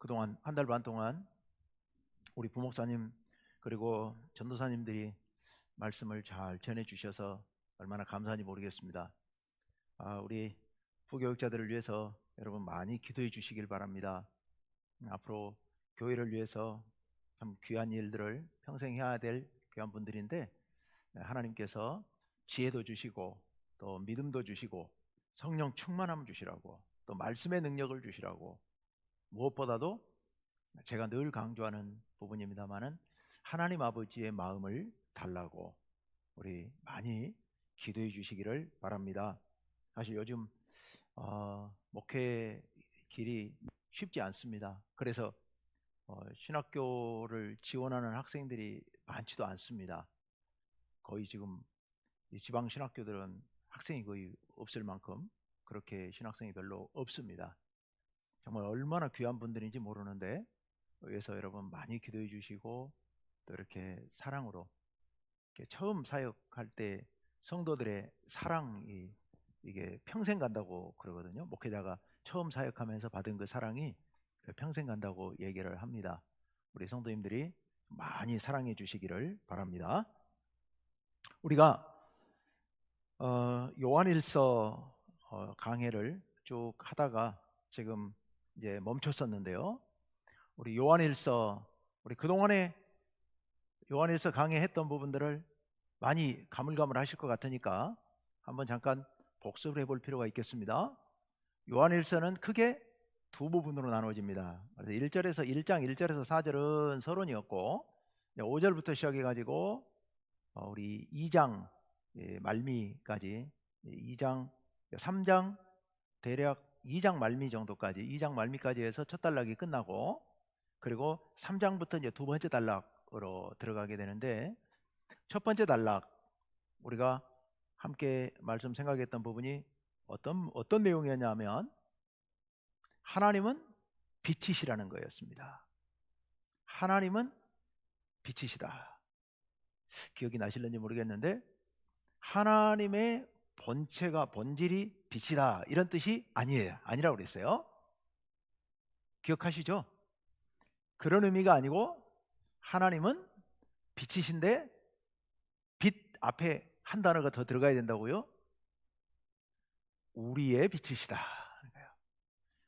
그동안 한 달 반 동안 우리 부목사님 그리고 전도사님들이 말씀을 잘 전해 주셔서 얼마나 감사한지 모르겠습니다. 우리 부교육자들을 위해서 여러분 많이 기도해 주시길 바랍니다. 앞으로 교회를 위해서 참 귀한 일들을 평생 해야 될 귀한 분들인데, 하나님께서 지혜도 주시고 또 믿음도 주시고 성령 충만함 주시라고, 또 말씀의 능력을 주시라고, 무엇보다도 제가 늘 강조하는 부분입니다만은 하나님 아버지의 마음을 달라고 우리 많이 기도해 주시기를 바랍니다. 사실 요즘 목회 길이 쉽지 않습니다. 그래서 신학교를 지원하는 학생들이 많지도 않습니다. 거의 지금 이 지방 신학교들은 학생이 거의 없을 만큼 그렇게 신학생이 별로 없습니다. 정말 얼마나 귀한 분들인지 모르는데, 그래서 여러분 많이 기도해 주시고, 또 이렇게 사랑으로 이렇게 처음 사역할 때 성도들의 사랑이 이게 평생 간다고 그러거든요. 목회자가 처음 사역하면서 받은 그 사랑이 평생 간다고 얘기를 합니다. 우리 성도님들이 많이 사랑해 주시기를 바랍니다. 우리가 요한일서 강해를 쭉 하다가 지금 이제 멈췄었는데요. 우리 요한일서, 우리 그동안에 요한일서 강해했던 부분들을 많이 가물가물하실 것 같으니까 한번 잠깐 복습을 해볼 필요가 있겠습니다. 요한일서는 크게 두 부분으로 나눠집니다. 그래서 1장 1절에서 4절은 서론이었고, 5절부터 시작해가지고 우리 2장 말미까지, 2장 3장 대략 2장 말미 정도까지, 2장 말미까지 해서 첫 단락이 끝나고, 그리고 3장부터 이제 두 번째 단락으로 들어가게 되는데, 첫 번째 단락 우리가 함께 말씀 생각했던 부분이 어떤 내용이었냐면, 하나님은 빛이시라는 거였습니다. 하나님은 빛이시다. 기억이 나실는지 모르겠는데, 하나님의 본질이 빛이다, 이런 뜻이 아니라고 그랬어요. 기억하시죠? 그런 의미가 아니고, 하나님은 빛이신데 빛 앞에 한 단어가 더 들어가야 된다고요? 우리의 빛이시다.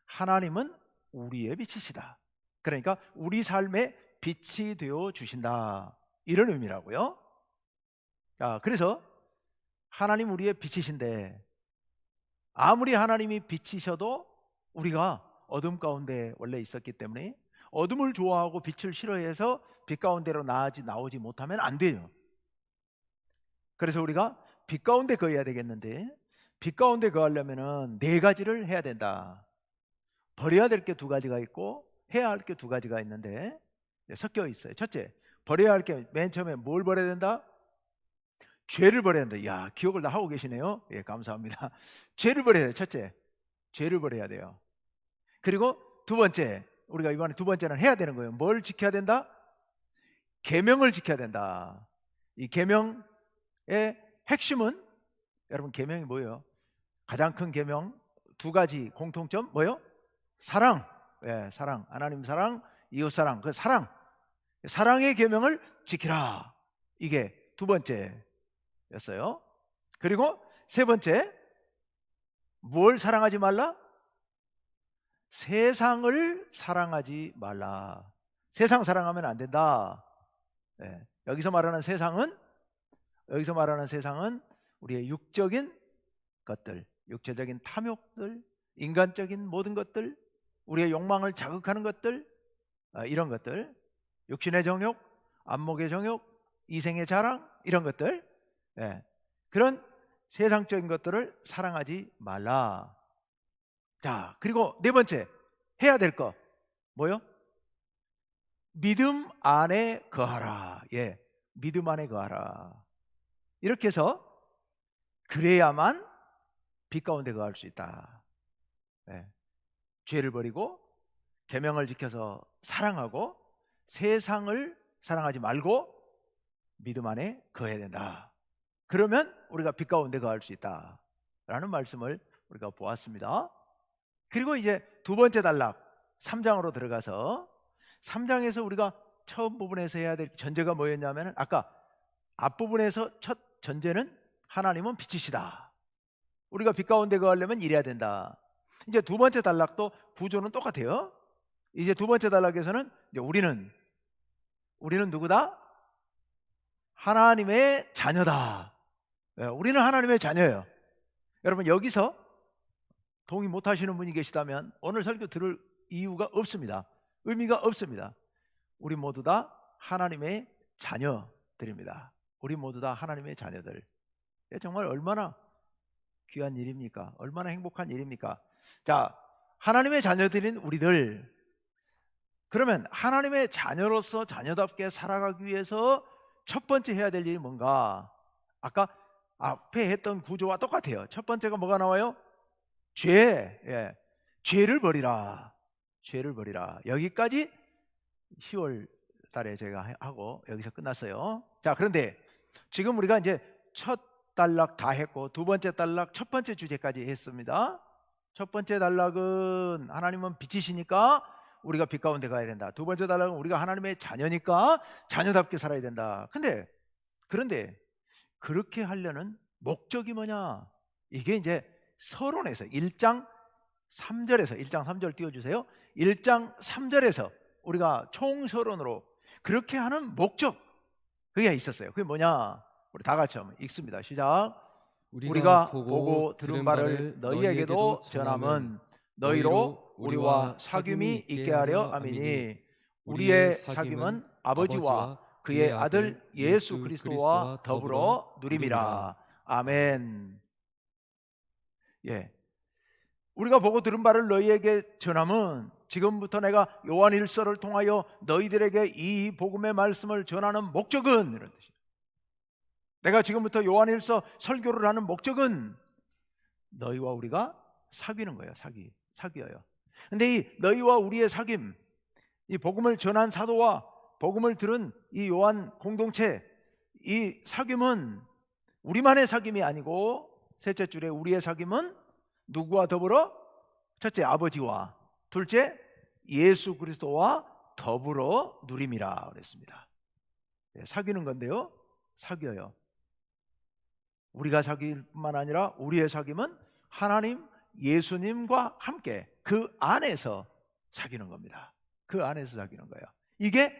하나님은 우리의 빛이시다. 그러니까 우리 삶에 빛이 되어 주신다, 이런 의미라고요. 그래서 하나님 우리의 빛이신데, 아무리 하나님이 빛이셔도 우리가 어둠 가운데 원래 있었기 때문에 어둠을 좋아하고 빛을 싫어해서 빛 가운데로 나오지 못하면 안 돼요. 그래서 우리가 빛 가운데 거해야 되겠는데, 빛 가운데 거하려면 네 가지를 해야 된다. 버려야 될 게 두 가지가 있고 해야 할 게 두 가지가 있는데 섞여 있어요. 첫째, 버려야 할 게 맨 처음에 뭘 버려야 된다? 죄를 버려야 된다. 야, 기억을 다 하고 계시네요. 예, 감사합니다. 죄를 버려야 돼요. 첫째, 죄를 버려야 돼요. 그리고 두 번째, 우리가 이번에 두 번째는 해야 되는 거예요. 뭘 지켜야 된다? 계명을 지켜야 된다. 이 계명의 핵심은, 여러분 계명이 뭐예요? 가장 큰 계명 두 가지 공통점 뭐예요? 사랑. 예, 사랑. 하나님 사랑, 이웃 사랑. 그 사랑의 계명을 지키라. 이게 두 번째였어요. 그리고 세 번째, 뭘 사랑하지 말라? 세상을 사랑하지 말라. 세상 사랑하면 안 된다. 예, 여기서 말하는 세상은 우리의 육적인 것들, 육체적인 탐욕들, 인간적인 모든 것들, 우리의 욕망을 자극하는 것들, 이런 것들, 육신의 정욕, 안목의 정욕, 이생의 자랑, 이런 것들, 그런 세상적인 것들을 사랑하지 말라. 자, 그리고 네 번째 해야 될 거 뭐요? 믿음 안에 거하라. 예, 믿음 안에 거하라. 이렇게 해서 그래야만 빛 가운데 거할 수 있다. 죄를 버리고 계명을 지켜서 사랑하고 세상을 사랑하지 말고 믿음 안에 거해야 된다. 그러면 우리가 빛 가운데 거할 수 있다라는 말씀을 우리가 보았습니다. 그리고 이제 두 번째 단락, 3장으로 들어가서 3장에서 우리가 처음 부분에서 해야 될 전제가 뭐였냐면 아까 앞부분에서 첫 전제는 하나님은 빛이시다. 우리가 빛 가운데 거하려면 이래야 된다. 이제 두 번째 단락도 구조는 똑같아요. 이제 두 번째 단락에서는 이제 우리는 누구다? 하나님의 자녀다. 우리는 하나님의 자녀예요. 여러분 여기서 동의 못 하시는 분이 계시다면 오늘 설교 들을 이유가 없습니다. 의미가 없습니다. 우리 모두 다 하나님의 자녀들입니다. 우리 모두 다 하나님의 자녀들. 정말 얼마나 귀한 일입니까? 얼마나 행복한 일입니까? 자, 하나님의 자녀들인 우리들, 그러면 하나님의 자녀로서 자녀답게 살아가기 위해서 첫 번째 해야 될 일이 뭔가? 아까 앞에 했던 구조와 똑같아요. 첫 번째가 뭐가 나와요? 죄를 버리라. 죄를 버리라. 여기까지 10월 달에 제가 하고 여기서 끝났어요. 자, 그런데 지금 우리가 이제 첫 단락 다 했고 두 번째 단락 첫 번째 주제까지 했습니다. 첫 번째 단락은 하나님은 빛이시니까 우리가 빛 가운데 가야 된다. 두 번째 단락은 우리가 하나님의 자녀니까 자녀답게 살아야 된다. 그런데 그렇게 하려는 목적이 뭐냐? 이게 이제 서론에서 1장 3절 띄워주세요. 1장 3절에서 우리가 총서론으로 그렇게 하는 목적, 그게 있었어요. 그게 뭐냐? 우리 다 같이 한번 읽습니다. 시작. 우리가 보고 들은 바를 너희에게도 전함은 너희로 우리와 사귐이 있게 하려 함이니 우리의 사귐은 아버지와 그의 아들 예수 그리스도와 더불어 누림이라. 아멘. 우리가 보고 들은 바를 너희에게 전함은, 지금부터 내가 요한일서를 통하여 너희들에게 이 복음의 말씀을 전하는 목적은, 이런 뜻이에요. 내가 지금부터 요한일서 설교를 하는 목적은 너희와 우리가 사귀는 거예요. 사귀어요. 근데 이 너희와 우리의 사귐, 이 복음을 전한 사도와 복음을 들은 이 요한 공동체, 이 사귐은 우리만의 사귐이 아니고, 셋째 줄에 우리의 사귐은 누구와 더불어? 첫째 아버지와, 둘째 예수 그리스도와 더불어 누림이라 그랬습니다. 사귀는 건데요, 사귀어요. 우리가 사귈 뿐만 아니라 우리의 사귐은 하나님 예수님과 함께 그 안에서 사귀는 겁니다. 그 안에서 사귀는 거예요. 이게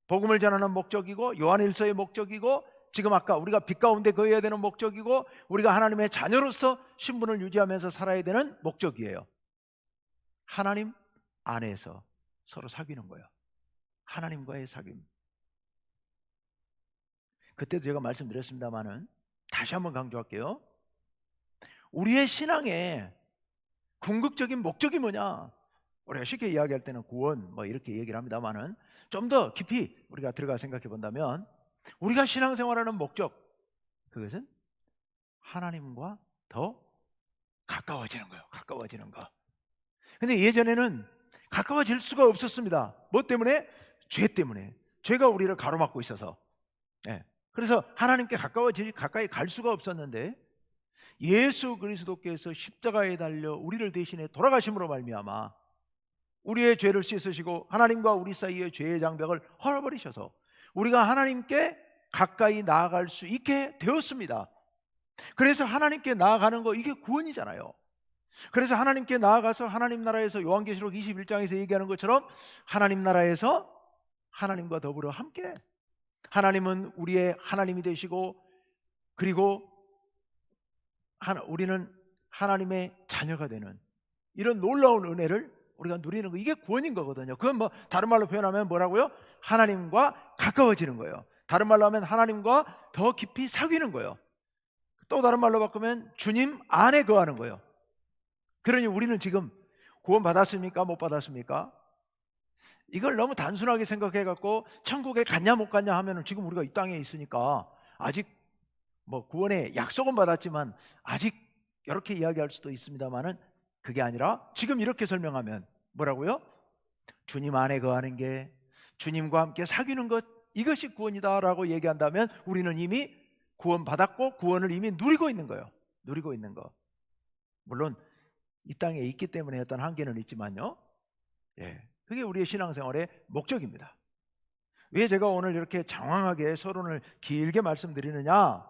복음을 전하는 목적이고 요한일서의 목적이고, 지금 아까 우리가 빛 가운데 거해야 되는 목적이고, 우리가 하나님의 자녀로서 신분을 유지하면서 살아야 되는 목적이에요. 하나님 안에서 서로 사귀는 거예요. 하나님과의 사귐. 그때도 제가 말씀드렸습니다마는 다시 한번 강조할게요. 우리의 신앙의 궁극적인 목적이 뭐냐? 우리가 쉽게 이야기할 때는 구원 뭐 이렇게 얘기를 합니다마는, 좀 더 깊이 우리가 들어가 생각해 본다면 우리가 신앙생활하는 목적, 그것은 하나님과 더 가까워지는 거예요. 가까워지는 거. 근데 예전에는 가까워질 수가 없었습니다. 뭐 때문에? 죄 때문에. 죄가 우리를 가로막고 있어서. 그래서 하나님께 가까이 갈 수가 없었는데, 예수 그리스도께서 십자가에 달려 우리를 대신해 돌아가심으로 말미암아 우리의 죄를 씻으시고 하나님과 우리 사이의 죄의 장벽을 헐어버리셔서 우리가 하나님께 가까이 나아갈 수 있게 되었습니다. 그래서 하나님께 나아가는 거, 이게 구원이잖아요. 그래서 하나님께 나아가서 하나님 나라에서 요한계시록 21장에서 얘기하는 것처럼 하나님 나라에서 하나님과 더불어 함께, 하나님은 우리의 하나님이 되시고, 그리고 우리는 하나님의 자녀가 되는 이런 놀라운 은혜를 우리가 누리는 거, 이게 구원인 거거든요. 그건 뭐 다른 말로 표현하면 뭐라고요? 하나님과 가까워지는 거예요. 다른 말로 하면 하나님과 더 깊이 사귀는 거예요. 또 다른 말로 바꾸면 주님 안에 거하는 거예요. 그러니 우리는 지금 구원 받았습니까? 못 받았습니까? 이걸 너무 단순하게 생각해갖고 천국에 갔냐 못 갔냐 하면은, 지금 우리가 이 땅에 있으니까 아직 뭐 구원의 약속은 받았지만 아직 이렇게 이야기할 수도 있습니다만은, 그게 아니라 지금 이렇게 설명하면 뭐라고요? 주님 안에 거하는 게, 주님과 함께 사귀는 것, 이것이 구원이다라고 얘기한다면 우리는 이미 구원 받았고 구원을 이미 누리고 있는 거예요. 누리고 있는 거. 물론 이 땅에 있기 때문에 어떤 한계는 있지만요, 예, 그게 우리의 신앙생활의 목적입니다. 왜 제가 오늘 이렇게 장황하게 서론을 길게 말씀드리느냐?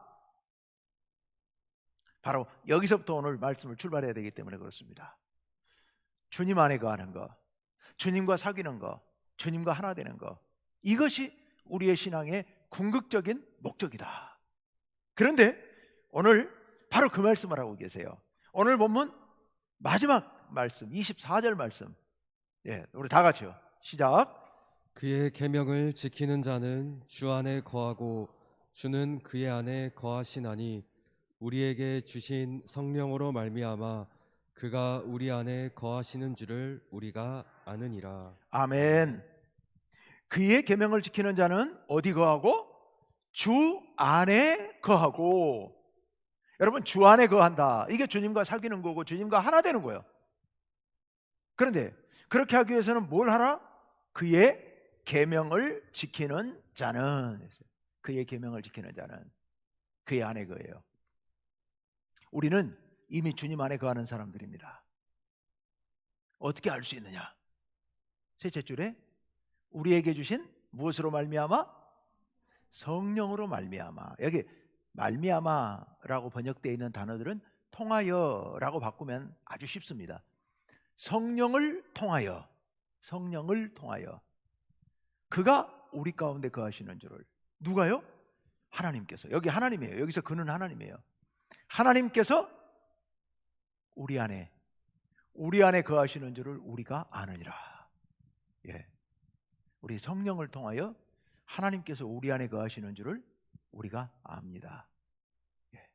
바로 여기서부터 오늘 말씀을 출발해야 되기 때문에 그렇습니다. 주님 안에 거하는 거, 주님과 사귀는 거, 주님과 하나 되는 거, 이것이 우리의 신앙의 궁극적인 목적이다. 그런데 오늘 바로 그 말씀을 하고 계세요. 오늘 본문 마지막 말씀, 24절 말씀. 예, 우리 다 같이요. 시작. 그의 계명을 지키는 자는 주 안에 거하고 주는 그의 안에 거하시나니 우리에게 주신 성령으로 말미암아 그가 우리 안에 거하시는 줄을 우리가 아느니라. 아멘. 그의 계명을 지키는 자는 어디 거하고? 주 안에 거하고. 여러분, 주 안에 거한다. 이게 주님과 사귀는 거고 주님과 하나 되는 거예요. 그런데 그렇게 하기 위해서는 뭘 하라? 그의 계명을 지키는 자는, 그의 계명을 지키는 자는 그의 안에 거예요. 우리는 이미 주님 안에 거하는 사람들입니다. 어떻게 알 수 있느냐? 셋째 줄에 우리에게 주신 무엇으로 말미암아? 성령으로 말미암아. 여기 말미암아라고 번역되어 있는 단어들은 통하여라고 바꾸면 아주 쉽습니다. 성령을 통하여, 성령을 통하여 그가 우리 가운데 거하시는 줄을. 누가요? 하나님께서. 여기 하나님이에요. 여기서 그는 하나님이에요. 하나님께서 우리 안에 거하시는 줄을 우리가 아느니라. 예, 우리 성령을 통하여 하나님께서 우리 안에 거하시는 줄을 우리가 압니다. 예,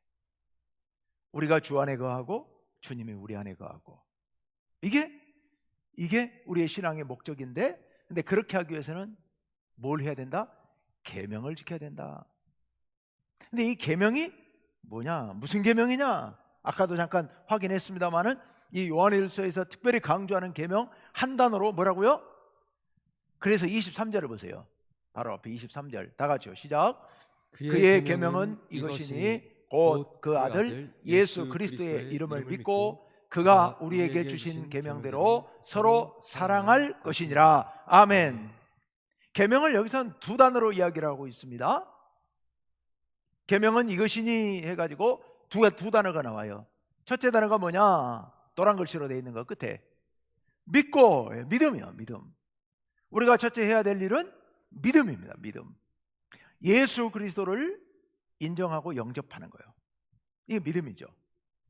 우리가 주 안에 거하고 주님이 우리 안에 거하고, 이게 우리의 신앙의 목적인데, 근데 그렇게 하기 위해서는 뭘 해야 된다? 계명을 지켜야 된다. 근데 이 계명이 뭐냐? 무슨 계명이냐? 아까도 잠깐 확인했습니다마는 이 요한일서에서 특별히 강조하는 계명 한 단어로 뭐라고요? 그래서 23절을 보세요. 바로 앞에 23절 다 같이요. 시작. 그의 계명은 이것이니 곧 그 아들 예수 그리스도의 이름을 믿고 그가 우리에게 주신 계명대로 서로 사랑할 것이니라. 아멘. 계명을 여기서는 두 단어로 이야기를 하고 있습니다. 계명은 이것이니 해가지고 두 단어가 나와요. 첫째 단어가 뭐냐? 노란 글씨로 되어 있는 거 끝에 믿고, 믿음이요. 믿음. 우리가 첫째 해야 될 일은 믿음입니다. 믿음. 예수 그리스도를 인정하고 영접하는 거예요. 이게 믿음이죠.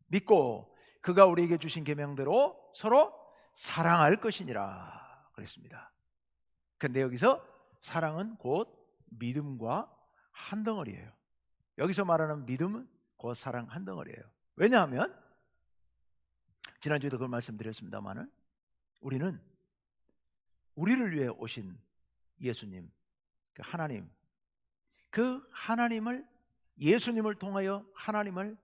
믿고 그가 우리에게 주신 계명대로 서로 사랑할 것이니라 그랬습니다. 그런데 여기서 사랑은 곧 믿음과 한 덩어리예요. 여기서 말하는 믿음은 곧 사랑 한 덩어리예요. 왜냐하면 지난주에도 그걸 말씀드렸습니다마는 우리는 우리를 위해 오신 예수님, 하나님, 그 하나님을, 예수님을 통하여 하나님을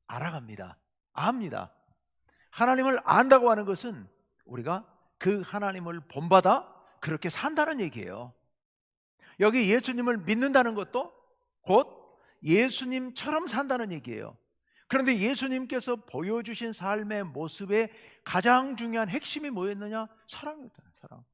알아갑니다. 압니다. 하나님을 안다고 하는 것은 우리가 그 하나님을 본받아 그렇게 산다는 얘기예요. 여기 예수님을 믿는다는 것도 곧 예수님처럼 산다는 얘기예요. 그런데 예수님께서 보여주신 삶의 모습의 가장 중요한 핵심이 뭐였느냐? 사랑이었잖아요. 사랑.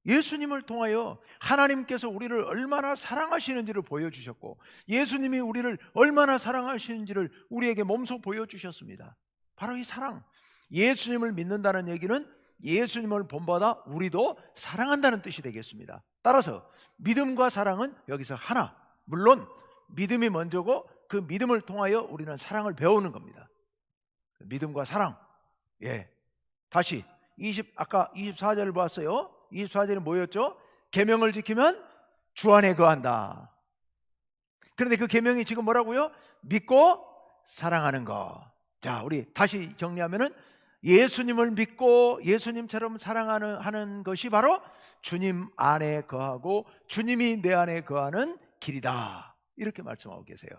예수님을 통하여 하나님께서 우리를 얼마나 사랑하시는지를 보여주셨고, 예수님이 우리를 얼마나 사랑하시는지를 우리에게 몸소 보여주셨습니다. 바로 이 사랑. 예수님을 믿는다는 얘기는 예수님을 본받아 우리도 사랑한다는 뜻이 되겠습니다. 따라서 믿음과 사랑은 여기서 하나. 물론 믿음이 먼저고 그 믿음을 통하여 우리는 사랑을 배우는 겁니다. 믿음과 사랑. 예. 다시 아까 24절을 봤어요. 24절이 뭐였죠? 계명을 지키면 주 안에 거한다. 그런데 그 계명이 지금 뭐라고요? 믿고 사랑하는 거. 자, 우리 다시 정리하면은 예수님을 믿고 예수님처럼 사랑하는 것이 바로 주님 안에 거하고 주님이 내 안에 거하는 길이다. 이렇게 말씀하고 계세요.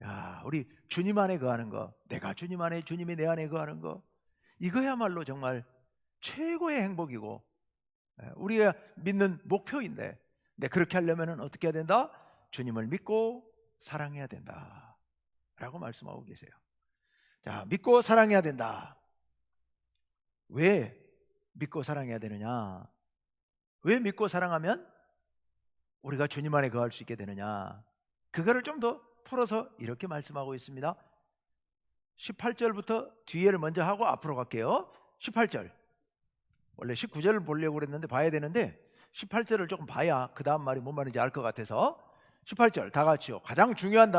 야, 우리 주님 안에 거하는 거, 내가 주님 안에, 주님이 내 안에 거하는 거, 이거야말로 정말 최고의 행복이고 우리가 믿는 목표인데, 근데 그렇게 하려면 어떻게 해야 된다? 주님을 믿고 사랑해야 된다 라고 말씀하고 계세요. 자, 믿고 사랑해야 된다. 왜 믿고 사랑해야 되느냐? 왜 믿고 사랑하면 우리가 주님 안에 거할 수 있게 되느냐? 그거를 좀 더 풀어서 이렇게 말씀하고 있습니다. 18절부터 뒤에를 먼저 하고 앞으로 갈게요. 18절. 원래 19절을 보려고 그랬는데 봐야 되는데 18절을 조금 봐야 그 다음 말이 뭔 말인지 알 것 같아서 18절 다 같이요. 가장 중요한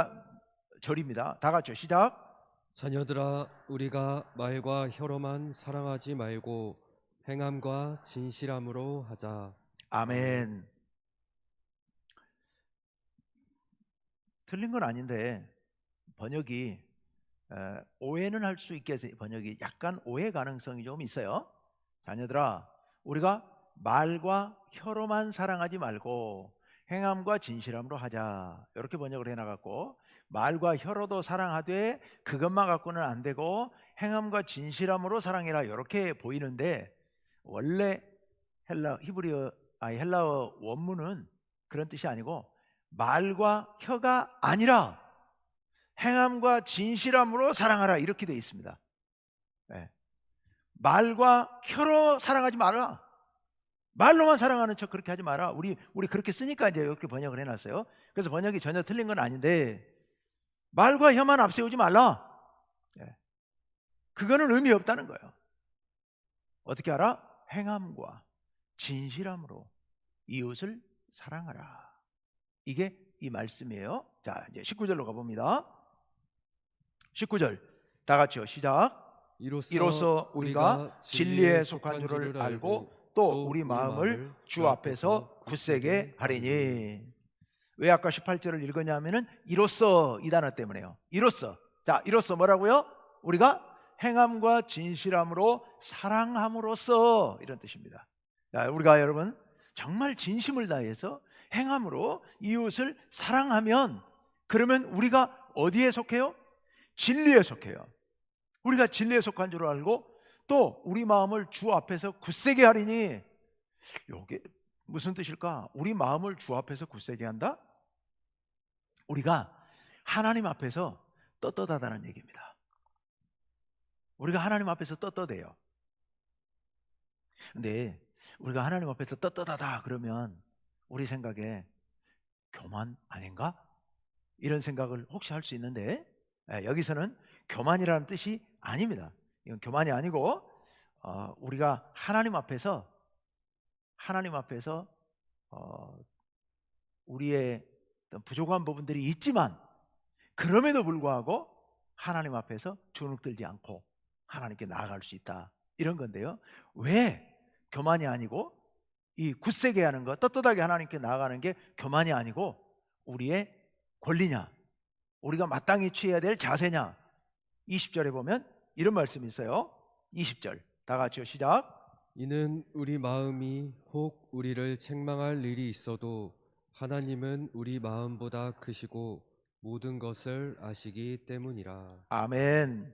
절입니다. 다 같이요. 시작. 자녀들아, 우리가 말과 혀로만 사랑하지 말고 행함과 진실함으로 하자. 아멘. 틀린 건 아닌데 번역이 오해는 할 수 있게 해서 번역이 약간 오해 가능성이 좀 있어요. 자녀들아, 우리가 말과 혀로만 사랑하지 말고 행함과 진실함으로 하자. 이렇게 번역을 해나갔고, 말과 혀로도 사랑하되 그것만 갖고는 안 되고 행함과 진실함으로 사랑해라, 이렇게 보이는데 원래 헬라어 원문은 그런 뜻이 아니고 말과 혀가 아니라 행함과 진실함으로 사랑하라, 이렇게 되어 있습니다. 네. 말과 혀로 사랑하지 마라. 말로만 사랑하는 척 그렇게 하지 마라. 우리 그렇게 쓰니까 이제 이렇게 번역을 해놨어요. 그래서 번역이 전혀 틀린 건 아닌데 말과 혀만 앞세우지 말라. 네. 그거는 의미 없다는 거예요. 어떻게 알아? 행함과 진실함으로 이웃을 사랑하라. 이게 이 말씀이에요. 자, 이제 19절로 가봅니다. 19절 다 같이요. 시작. 이로써 우리가 진리에 속한 줄을 알고 또 우리 마음을 주 앞에서 굳세게 하리니. 왜 아까 18절을 읽었냐면은 이로써, 이 단어 때문에요. 이로써. 자, 이로써 뭐라고요? 우리가 행함과 진실함으로 사랑함으로써, 이런 뜻입니다. 자, 우리가 여러분 정말 진심을 다해서 행함으로 이웃을 사랑하면, 그러면 우리가 어디에 속해요? 진리에 속해요. 우리가 진리에 속한 줄 알고 또 우리 마음을 주 앞에서 굳세게 하리니. 이게 무슨 뜻일까? 우리 마음을 주 앞에서 굳세게 한다? 우리가 하나님 앞에서 떳떳하다는 얘기입니다. 우리가 하나님 앞에서 떳떳해요. 근데 우리가 하나님 앞에서 떳떳하다 그러면 우리 생각에 교만 아닌가? 이런 생각을 혹시 할 수 있는데, 여기서는 교만이라는 뜻이 아닙니다. 이건 교만이 아니고 우리가 하나님 앞에서 우리의 부족한 부분들이 있지만 그럼에도 불구하고 하나님 앞에서 주눅들지 않고 하나님께 나아갈 수 있다, 이런 건데요. 왜 교만이 아니고 이 굳세게 하는 것, 떳떳하게 하나님께 나아가는 게 교만이 아니고 우리의 권리냐, 우리가 마땅히 취해야 될 자세냐? 20절에 보면 이런 말씀이 있어요. 20절 다 같이요. 시작. 이는 우리 마음이 혹 우리를 책망할 일이 있어도 하나님은 우리 마음보다 크시고 모든 것을 아시기 때문이라. 아멘.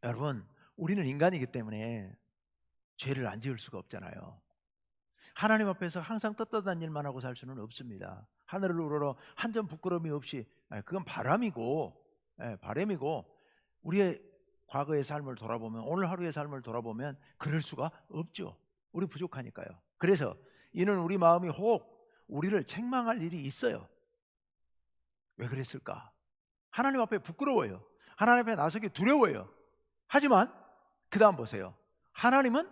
여러분, 우리는 인간이기 때문에 죄를 안 지을 수가 없잖아요. 하나님 앞에서 항상 떳떳한 일만 하고 살 수는 없습니다. 하늘을 우러러 한 점 부끄러움이 없이, 그건 바람이고 우리의 과거의 삶을 돌아보면, 오늘 하루의 삶을 돌아보면 그럴 수가 없죠. 우리 부족하니까요. 그래서 이는 우리 마음이 혹 우리를 책망할 일이 있어요. 왜 그랬을까? 하나님 앞에 부끄러워요. 하나님 앞에 나서기 두려워요. 하지만 그 다음 보세요. 하나님은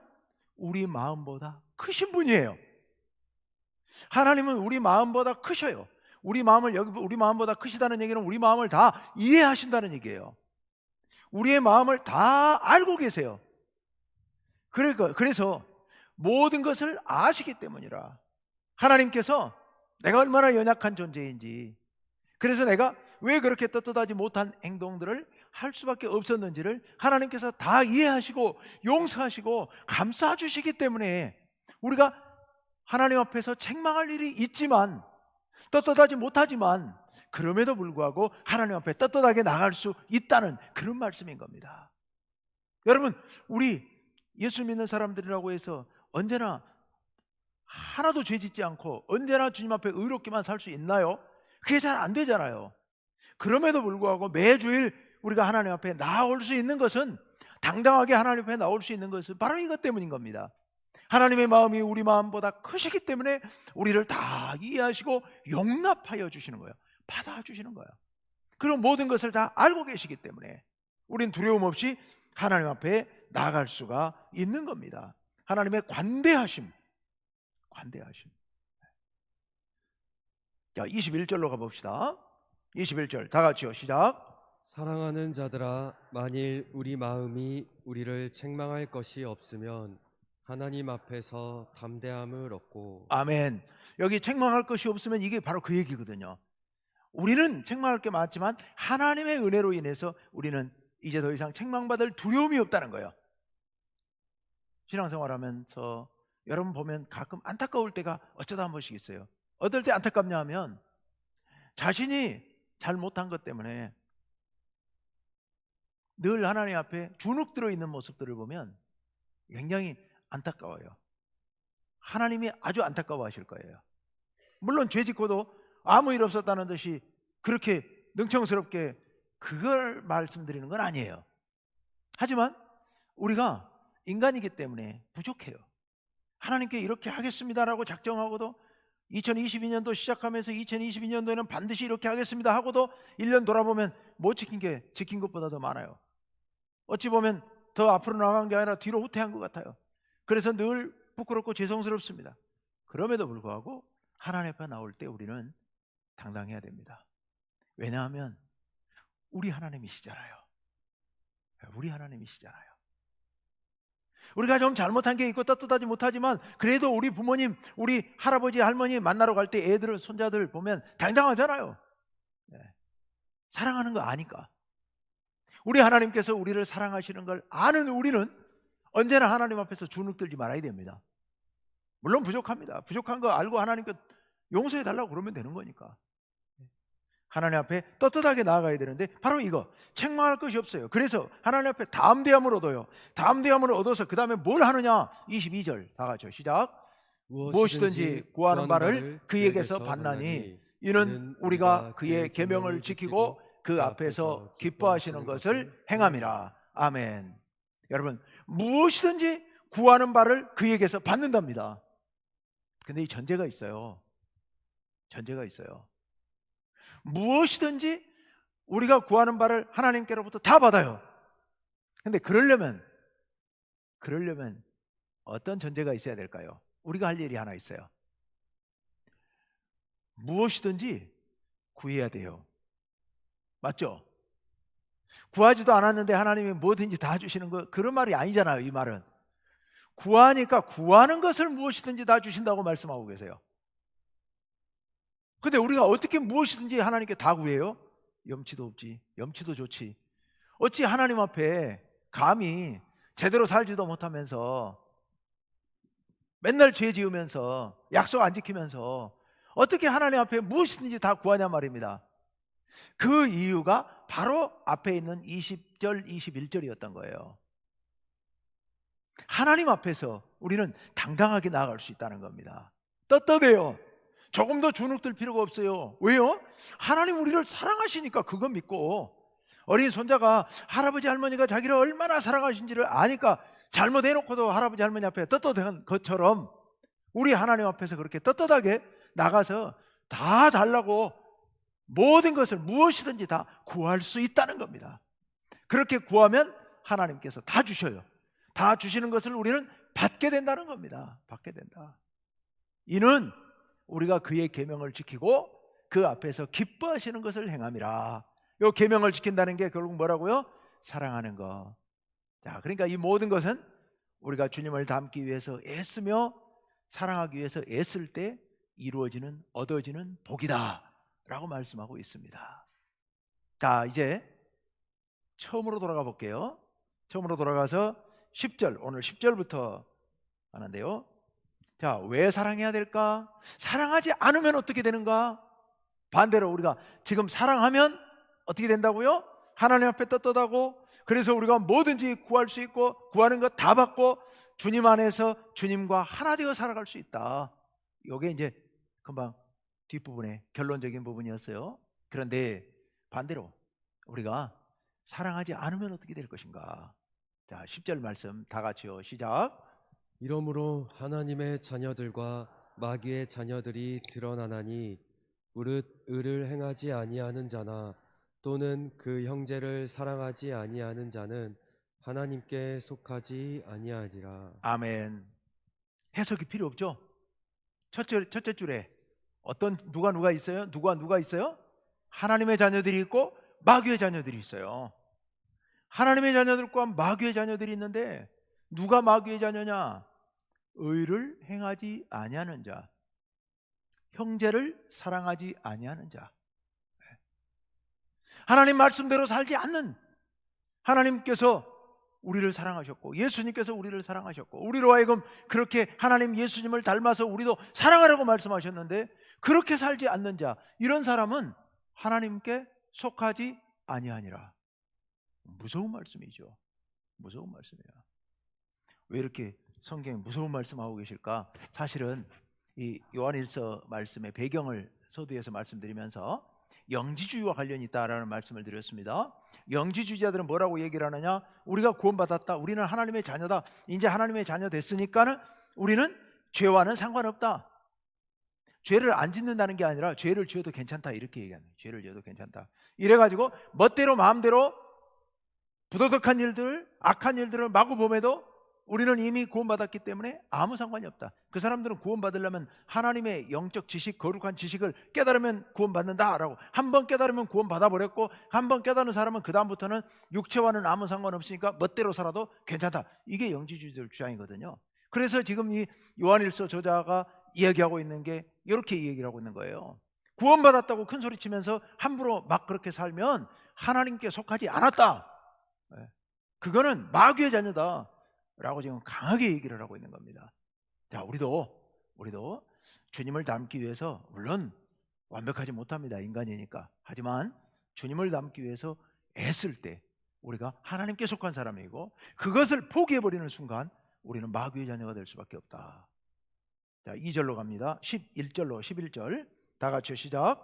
우리 마음보다 크신 분이에요. 하나님은 우리 마음보다 크셔요. 우리 마음보다 크시다는 얘기는 우리 마음을 다 이해하신다는 얘기예요. 우리의 마음을 다 알고 계세요. 그래서 모든 것을 아시기 때문이라. 하나님께서 내가 얼마나 연약한 존재인지, 그래서 내가 왜 그렇게 떳떳하지 못한 행동들을 할 수밖에 없었는지를 하나님께서 다 이해하시고 용서하시고 감싸주시기 때문에 우리가 하나님 앞에서 책망할 일이 있지만, 떳떳하지 못하지만 그럼에도 불구하고 하나님 앞에 떳떳하게 나갈 수 있다는 그런 말씀인 겁니다. 여러분, 우리 예수 믿는 사람들이라고 해서 언제나 하나도 죄 짓지 않고 언제나 주님 앞에 의롭게만 살 수 있나요? 그게 잘 안 되잖아요. 그럼에도 불구하고 매주일 우리가 하나님 앞에 나올 수 있는 것은 당당하게 하나님 앞에 나올 수 있는 것은 바로 이것 때문인 겁니다. 하나님의 마음이 우리 마음보다 크시기 때문에 우리를 다 이해하시고 용납하여 주시는 거예요. 받아주시는 거예요. 그리고 모든 것을 다 알고 계시기 때문에 우린 두려움 없이 하나님 앞에 나아갈 수가 있는 겁니다. 하나님의 관대하심. 자, 21절로 가봅시다. 21절 다 같이요. 시작. 사랑하는 자들아, 만일 우리 마음이 우리를 책망할 것이 없으면 하나님 앞에서 담대함을 얻고. 아멘. 여기 책망할 것이 없으면 이게 바로 그 얘기거든요. 우리는 책망할 게 많지만 하나님의 은혜로 인해서 우리는 이제 더 이상 책망받을 두려움이 없다는 거예요. 신앙생활하면서 여러분 보면 가끔 안타까울 때가 어쩌다 한 번씩 있어요. 어떨 때 안타깝냐 하면 자신이 잘못한 것 때문에 늘 하나님 앞에 주눅 들어 있는 모습들을 보면 굉장히 안타까워요. 하나님이 아주 안타까워하실 거예요. 물론 죄 짓고도 아무 일 없었다는 듯이 그렇게 능청스럽게 그걸 말씀드리는 건 아니에요. 하지만 우리가 인간이기 때문에 부족해요. 하나님께 이렇게 하겠습니다라고 작정하고도 2022년도 시작하면서 2022년도에는 반드시 이렇게 하겠습니다 하고도 1년 돌아보면 못 지킨 게 지킨 것보다 더 많아요. 어찌 보면 더 앞으로 나간 게 아니라 뒤로 후퇴한 것 같아요. 그래서 늘 부끄럽고 죄송스럽습니다. 그럼에도 불구하고 하나님 앞에 나올 때 우리는 당당해야 됩니다. 왜냐하면 우리 하나님이시잖아요. 우리 하나님이시잖아요. 우리가 좀 잘못한 게 있고 떳떳하지 못하지만 그래도 우리 부모님, 우리 할아버지, 할머니 만나러 갈 때 애들, 손자들 보면 당당하잖아요. 사랑하는 거 아니까. 우리 하나님께서 우리를 사랑하시는 걸 아는 우리는 언제나 하나님 앞에서 주눅들지 말아야 됩니다. 물론 부족합니다. 부족한 거 알고 하나님께 용서해 달라고 그러면 되는 거니까. 하나님 앞에 떳떳하게 나아가야 되는데 바로 이거 책망할 것이 없어요. 그래서 하나님 앞에 담대함을 얻어요. 담대함을 얻어서 그 다음에 뭘 하느냐. 22절 다 같이 시작. 무엇이든지 구하는 바를 그에게서 받나니 이는 우리가 그의 계명을 지키고 그 앞에서 기뻐하시는 것을 행함이라. 아멘. 여러분, 무엇이든지 구하는 바를 그에게서 받는답니다. 근데 이 전제가 있어요. 무엇이든지 우리가 구하는 바를 하나님께로부터 다 받아요. 근데 그러려면 어떤 전제가 있어야 될까요? 우리가 할 일이 하나 있어요. 무엇이든지 구해야 돼요. 맞죠? 구하지도 않았는데 하나님이 뭐든지 다 주시는 거, 그런 말이 아니잖아요. 이 말은 구하니까 구하는 것을 무엇이든지 다 주신다고 말씀하고 계세요. 근데 우리가 어떻게 무엇이든지 하나님께 다 구해요? 염치도 없지. 염치도 좋지. 어찌 하나님 앞에 감히 제대로 살지도 못하면서 맨날 죄 지으면서 약속 안 지키면서 어떻게 하나님 앞에 무엇이든지 다 구하냐 말입니다. 그 이유가 바로 앞에 있는 20절, 21절이었던 거예요. 하나님 앞에서 우리는 당당하게 나아갈 수 있다는 겁니다. 떳떳해요. 조금 더 주눅들 필요가 없어요. 왜요? 하나님 우리를 사랑하시니까 그거 믿고, 어린 손자가 할아버지 할머니가 자기를 얼마나 사랑하신지를 아니까 잘못해놓고도 할아버지 할머니 앞에 떳떳한 것처럼 우리 하나님 앞에서 그렇게 떳떳하게 나가서 다 달라고 모든 것을 무엇이든지 다 구할 수 있다는 겁니다. 그렇게 구하면 하나님께서 다 주셔요. 다 주시는 것을 우리는 받게 된다는 겁니다. 받게 된다. 이는 우리가 그의 계명을 지키고 그 앞에서 기뻐하시는 것을 행함이라. 이 계명을 지킨다는 게 결국 뭐라고요? 사랑하는 것. 자, 그러니까 이 모든 것은 우리가 주님을 닮기 위해서 애쓰며 사랑하기 위해서 애쓸 때 이루어지는, 얻어지는 복이다 라고 말씀하고 있습니다. 자, 이제 처음으로 돌아가 볼게요. 처음으로 돌아가서 10절, 오늘 10절부터 하는데요. 자, 왜 사랑해야 될까? 사랑하지 않으면 어떻게 되는가? 반대로 우리가 지금 사랑하면 어떻게 된다고요? 하나님 앞에 떳떳하고, 그래서 우리가 뭐든지 구할 수 있고 구하는 것 다 받고 주님 안에서 주님과 하나 되어 살아갈 수 있다. 이게 이제 금방 뒷부분의 결론적인 부분이었어요. 그런데 반대로 우리가 사랑하지 않으면 어떻게 될 것인가? 자, 10절 말씀 다 같이요. 시작. 이러므로 하나님의 자녀들과 마귀의 자녀들이 드러나나니 무릇 의를 행하지 아니하는 자나 또는 그 형제를 사랑하지 아니하는 자는 하나님께 속하지 아니하리라. 아멘. 해석이 필요 없죠? 첫째 줄에 누가 있어요? 누가 있어요? 하나님의 자녀들이 있고 마귀의 자녀들이 있어요. 하나님의 자녀들과 마귀의 자녀들이 있는데 누가 마귀의 자녀냐? 의를 행하지 아니하는 자, 형제를 사랑하지 아니하는 자, 하나님 말씀대로 살지 않는, 하나님께서 우리를 사랑하셨고 예수님께서 우리를 사랑하셨고 우리로 하여금 그렇게 하나님 예수님을 닮아서 우리도 사랑하라고 말씀하셨는데 그렇게 살지 않는 자, 이런 사람은 하나님께 속하지 아니하니라. 무서운 말씀이죠. 무서운 말씀이야. 왜 이렇게 성경에 무서운 말씀하고 계실까? 사실은 이 요한일서 말씀의 배경을 서두에서 말씀드리면서 영지주의와 관련이 있다라는 말씀을 드렸습니다. 영지주의자들은 뭐라고 얘기를 하느냐? 우리가 구원받았다, 우리는 하나님의 자녀다, 이제 하나님의 자녀 됐으니까는 우리는 죄와는 상관없다, 죄를 안 짓는다는 게 아니라 죄를 지어도 괜찮다, 이렇게 얘기하는 거예요. 죄를 지어도 괜찮다. 이래가지고 멋대로 마음대로 부도덕한 일들, 악한 일들을 마구 범해도 우리는 이미 구원받았기 때문에 아무 상관이 없다. 그 사람들은 구원받으려면 하나님의 영적 지식, 거룩한 지식을 깨달으면 구원받는다라고, 한번 깨달으면 구원받아버렸고 한번 깨달은 사람은 그 다음부터는 육체와는 아무 상관없으니까 멋대로 살아도 괜찮다. 이게 영지주의들 주장이거든요. 그래서 지금 이 요한일서 저자가 이야기하고 있는 게 이렇게 얘기를 하고 있는 거예요. 구원받았다고 큰 소리 치면서 함부로 막 그렇게 살면 하나님께 속하지 않았다, 그거는 마귀의 자녀다 라고 지금 강하게 얘기를 하고 있는 겁니다. 자, 우리도 주님을 닮기 위해서, 물론 완벽하지 못합니다, 인간이니까. 하지만 주님을 닮기 위해서 애쓸 때 우리가 하나님께 속한 사람이고 그것을 포기해버리는 순간 우리는 마귀의 자녀가 될 수밖에 없다. 자, 2절로 갑니다. 11절로 11절 다 같이 시작.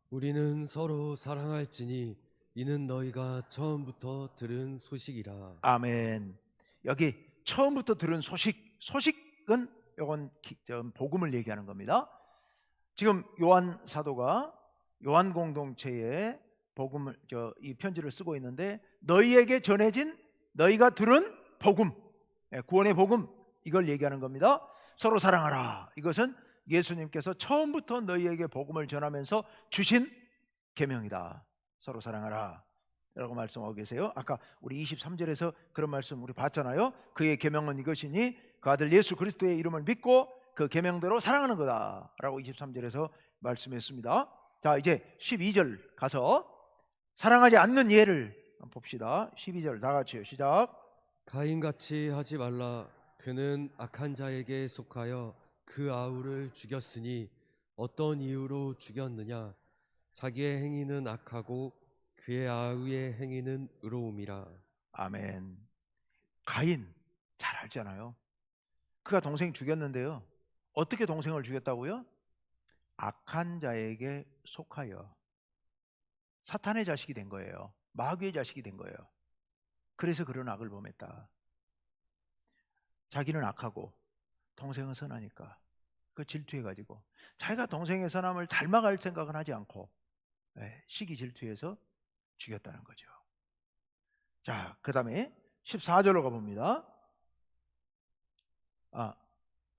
우리는 서로 사랑할지니 이는 너희가 처음부터 들은 소식이라. 아멘. 여기 처음부터 들은 소식은 이건 복음을 얘기하는 겁니다. 지금 요한 사도가 요한 공동체에 복음을 이 편지를 쓰고 있는데, 너희에게 전해진, 너희가 들은 복음, 구원의 복음, 이걸 얘기하는 겁니다. 서로 사랑하라. 이것은 예수님께서 처음부터 너희에게 복음을 전하면서 주신 계명이다. 서로 사랑하라 라고 말씀하고 계세요. 아까 우리 23절에서 그런 말씀 우리 봤잖아요. 그의 계명은 이것이니 그 아들 예수 그리스도의 이름을 믿고 그 계명대로 사랑하는 거다 라고 23절에서 말씀했습니다. 자, 이제 12절 가서 사랑하지 않는 예를 봅시다. 12절 다 같이요. 시작. 가인같이 하지 말라. 그는 악한 자에게 속하여 그 아우를 죽였으니 어떤 이유로 죽였느냐? 자기의 행위는 악하고 그의 아우의 행위는 의로움이라. 아멘. 가인 잘 알잖아요. 그가 동생 죽였는데요, 어떻게 동생을 죽였다고요? 악한 자에게 속하여 사탄의 자식이 된 거예요. 마귀의 자식이 된 거예요. 그래서 그런 악을 범했다. 자기는 악하고 동생은 선하니까 그 질투해가지고 자기가 동생의 선함을 닮아갈 생각은 하지 않고 시기 질투해서 죽였다는 거죠. 자, 그 다음에 14절로 가봅니다.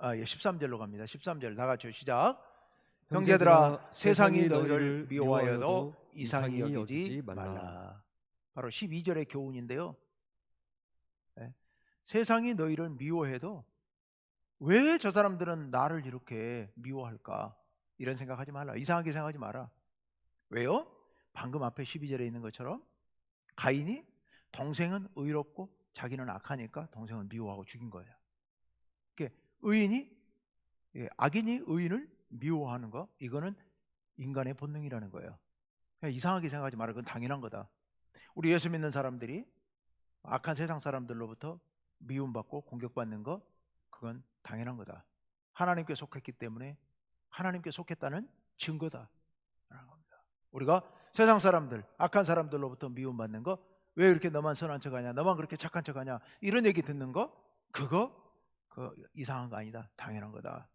13절로 갑니다. 13절 다 같이 시작. 형제들아, 세상이 너희를 미워하여도 이상히 여기지 말라. 바로 12절의 교훈인데요. 세상이 너희를 미워해도 왜 저 사람들은 나를 이렇게 미워할까? 이런 생각하지 말라. 이상하게 생각하지 마라. 왜요? 방금 앞에 12절에 있는 것처럼 가인이 동생은 의롭고 자기는 악하니까 동생을 미워하고 죽인 거예요. 그러니까 악인이 의인을 미워하는 거, 이거는 인간의 본능이라는 거예요. 그냥 이상하게 생각하지 마라. 그건 당연한 거다. 우리 예수 믿는 사람들이 악한 세상 사람들로부터 미움받고 공격받는 거, 그건 당연한 거다. 하나님께 속했기 때문에 하나님께 속했다는 증거다 라는 겁니다. 우리가 세상 사람들, 악한 사람들로부터 미움받는 거, 왜 이렇게 너만 선한 척하냐, 너만 그렇게 착한 척하냐, 이런 얘기 듣는 거, 그거 이상한 거 아니다, 당연한 거다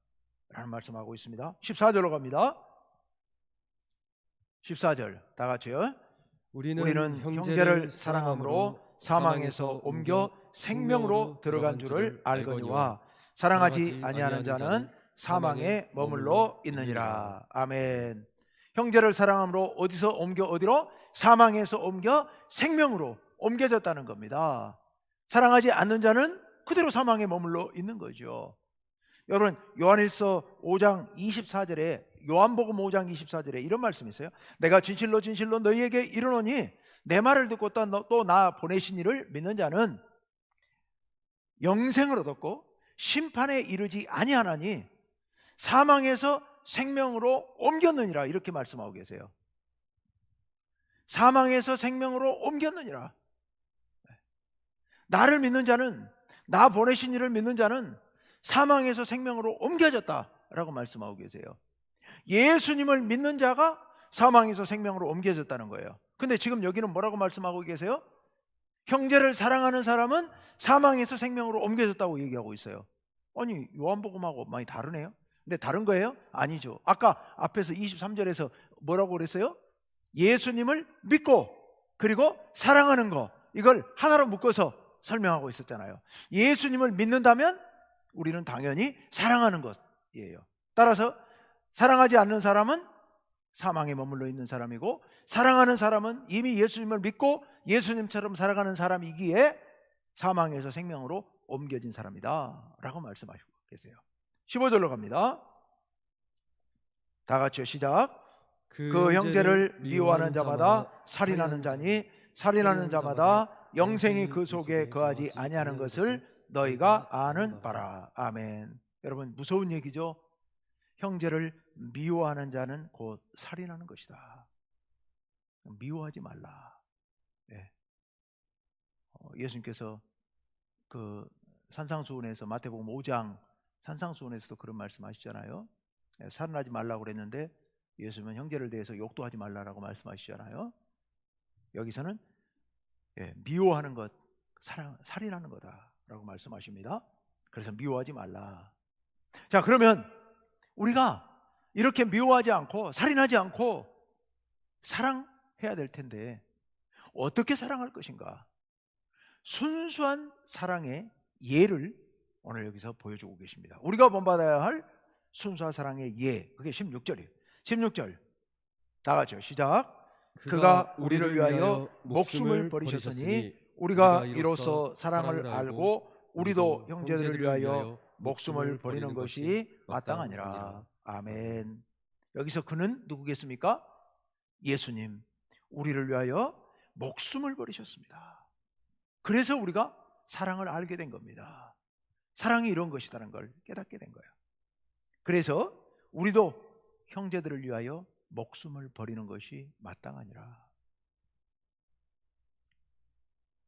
라는 말씀하고 있습니다. 14절로 갑니다. 14절 다 같이요. 우리는 형제를 사랑함으로 사망에서 옮겨 생명으로 들어간 줄을 알거니와 사랑하지 아니하는 자는 사망에 머물러 있느니라. 아멘. 형제를 사랑함으로 어디서 옮겨 어디로? 사망에서 옮겨 생명으로 옮겨졌다는 겁니다. 사랑하지 않는 자는 그대로 사망에 머물러 있는 거죠. 여러분, 요한일서 5장 24절에, 요한복음 5장 24절에 이런 말씀이 있어요. 내가 진실로 진실로 너희에게 이르노니 내 말을 듣고 또 나 보내신 이를 믿는 자는 영생을 얻었고 심판에 이르지 아니하나니 사망에서 생명으로 옮겼느니라, 이렇게 말씀하고 계세요. 사망에서 생명으로 옮겼느니라. 나를 믿는 자는, 나 보내신 이를 믿는 자는 사망에서 생명으로 옮겨졌다라고 말씀하고 계세요. 예수님을 믿는 자가 사망에서 생명으로 옮겨졌다는 거예요. 근데 지금 여기는 뭐라고 말씀하고 계세요? 형제를 사랑하는 사람은 사망에서 생명으로 옮겨졌다고 얘기하고 있어요. 아니, 요한복음하고 많이 다르네요. 근데 다른 거예요? 아니죠. 아까 앞에서 23절에서 뭐라고 그랬어요? 예수님을 믿고 그리고 사랑하는 거, 이걸 하나로 묶어서 설명하고 있었잖아요. 예수님을 믿는다면 우리는 당연히 사랑하는 것이에요. 따라서 사랑하지 않는 사람은 사망에 머물러 있는 사람이고, 사랑하는 사람은 이미 예수님을 믿고 예수님처럼 살아가는 사람이기에 사망에서 생명으로 옮겨진 사람이다 라고 말씀하시고 계세요. 15절로 갑니다. 다 같이요, 시작. 그 형제를 미워하는 자마다 살인하는 자니 살인하는 자마다 영생이 그 속에 거하지 아니하는 것을 너희가 아는 바라. 아멘. 여러분, 무서운 얘기죠. 형제를 미워하는 자는 곧 살인하는 것이다. 미워하지 말라. 네. 예수님께서 그 산상수훈에서, 마태복음 5장 산상수훈에서도 그런 말씀하시잖아요. 살인하지 말라고 그랬는데 예수님은 형제를 대해서 욕도 하지 말라라고 말씀하시잖아요. 여기서는 미워하는 것, 살인하는 거다라고 말씀하십니다. 그래서 미워하지 말라. 자, 그러면 우리가 이렇게 미워하지 않고 살인하지 않고 사랑해야 될 텐데 어떻게 사랑할 것인가? 순수한 사랑의 예를 오늘 여기서 보여주고 계십니다. 우리가 본받아야 할 순수한 사랑의 예, 그게 16절이에요. 16절 다 같이요, 시작. 그가 우리를 위하여 목숨을 버리셨으니 우리가 이로써 사랑을 알고 우리도 형제들을 위하여 목숨을 버리는 것이 마땅하니라. 아멘. 여기서 그는 누구겠습니까? 예수님, 우리를 위하여 목숨을 버리셨습니다. 그래서 우리가 사랑을 알게 된 겁니다. 사랑이 이런 것이라는 걸 깨닫게 된 거예요. 그래서 우리도 형제들을 위하여 목숨을 버리는 것이 마땅하니라.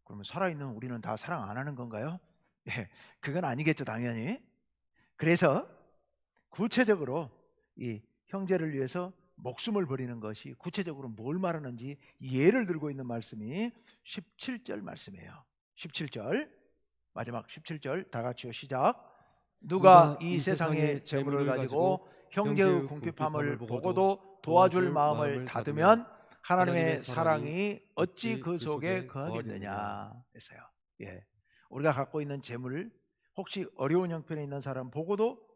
그러면 살아있는 우리는 다 사랑 안 하는 건가요? 그건 아니겠죠, 당연히. 그래서 구체적으로 이 형제를 위해서 목숨을 버리는 것이 구체적으로 뭘 말하는지 예를 들고 있는 말씀이 17절 말씀이에요. 17절, 마지막 17절 다 같이요, 시작. 누가 이 세상의 재물을 가지고 형제의 궁핍함을 보고도 도와줄 마음을 닫으면 하나님의 사랑이 어찌 그 속에 거하겠느냐 했어요. 우리가 갖고 있는 재물, 혹시 어려운 형편에 있는 사람 보고도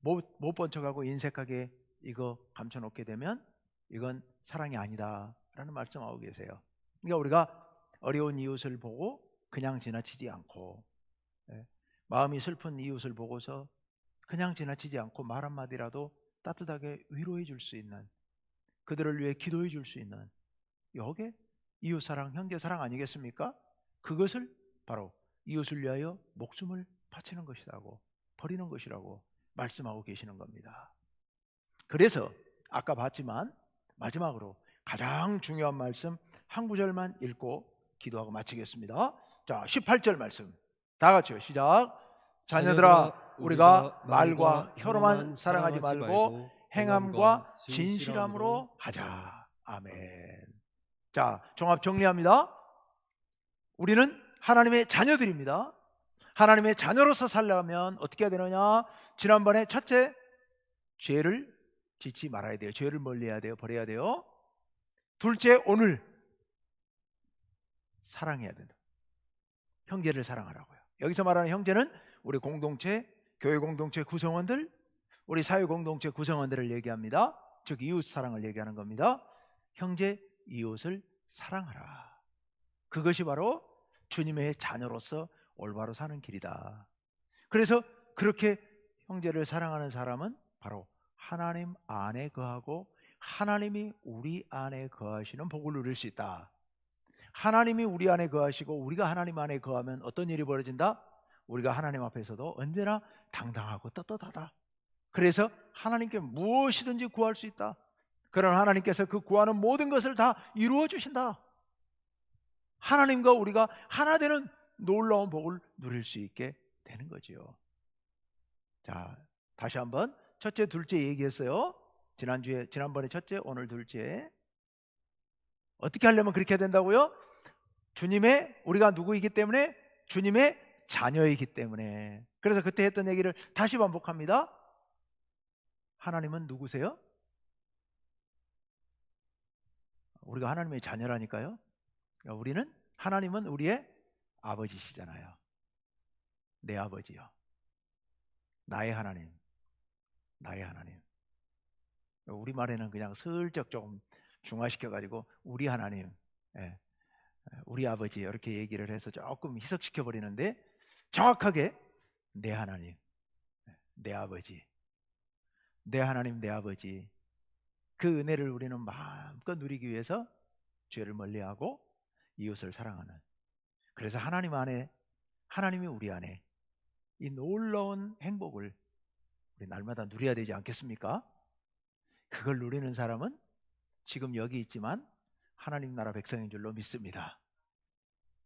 못 본 척하고 인색하게 이거 감춰놓게 되면 이건 사랑이 아니다라는 말씀하고 계세요. 그러니까 우리가 어려운 이웃을 보고 그냥 지나치지 않고, 마음이 슬픈 이웃을 보고서 그냥 지나치지 않고 말 한마디라도 따뜻하게 위로해 줄 수 있는, 그들을 위해 기도해 줄 수 있는, 이게 이웃사랑, 형제사랑 아니겠습니까? 그것을 바로 이웃을 위하여 목숨을 바치는 것이라고, 버리는 것이라고 말씀하고 계시는 겁니다. 그래서 아까 봤지만 마지막으로 가장 중요한 말씀 한 구절만 읽고 기도하고 마치겠습니다. 자, 18절 말씀 다 같이요, 시작. 자녀들아, 우리가 말과 혀로만 사랑하지 말고 행함과 진실함으로 하자. 아멘. 자, 종합 정리합니다. 우리는 하나님의 자녀들입니다. 하나님의 자녀로서 살려면 어떻게 해야 되느냐? 지난번에 첫째, 죄를 짓지 말아야 돼요. 죄를 멀리해야 돼요. 버려야 돼요. 둘째, 오늘 사랑해야 된다. 형제를 사랑하라고요. 여기서 말하는 형제는 우리 공동체, 교회 공동체 구성원들, 우리 사회 공동체 구성원들을 얘기합니다. 즉 이웃 사랑을 얘기하는 겁니다. 형제, 이웃을 사랑하라. 그것이 바로 주님의 자녀로서 올바로 사는 길이다. 그래서 그렇게 형제를 사랑하는 사람은 바로 하나님 안에 거하고 하나님이 우리 안에 거하시는 복을 누릴 수 있다. 하나님이 우리 안에 거하시고 우리가 하나님 안에 거하면 어떤 일이 벌어진다? 우리가 하나님 앞에서도 언제나 당당하고 떳떳하다. 그래서 하나님께 무엇이든지 구할 수 있다. 그런 하나님께서 그 구하는 모든 것을 다 이루어 주신다. 하나님과 우리가 하나 되는 놀라운 복을 누릴 수 있게 되는 거지요. 자, 다시 한번 첫째, 둘째 얘기했어요. 지난번에 첫째, 오늘 둘째. 어떻게 하려면 그렇게 해야 된다고요? 우리가 누구이기 때문에? 주님의 자녀이기 때문에. 그래서 그때 했던 얘기를 다시 반복합니다. 하나님은 누구세요? 우리가 하나님의 자녀라니까요. 하나님은 우리의 아버지시잖아요. 내 아버지요. 나의 하나님. 나의 하나님. 우리말에는 그냥 슬쩍 조금 중화시켜가지고 우리 하나님, 우리 아버지 이렇게 얘기를 해서 조금 희석시켜 버리는데 정확하게 내 하나님, 내 아버지, 내 하나님, 내 아버지, 그 은혜를 우리는 마음껏 누리기 위해서 죄를 멀리하고 이웃을 사랑하는, 그래서 하나님이 우리 안에 이 놀라운 행복을 우리 날마다 누려야 되지 않겠습니까? 그걸 누리는 사람은 지금 여기 있지만 하나님 나라 백성인 줄로 믿습니다.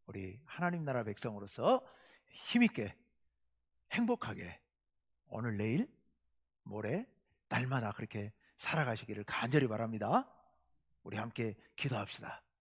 우리 하나님 나라 백성으로서 힘있게 행복하게 오늘, 내일, 모레 날마다 그렇게 살아가시기를 간절히 바랍니다. 우리 함께 기도합시다.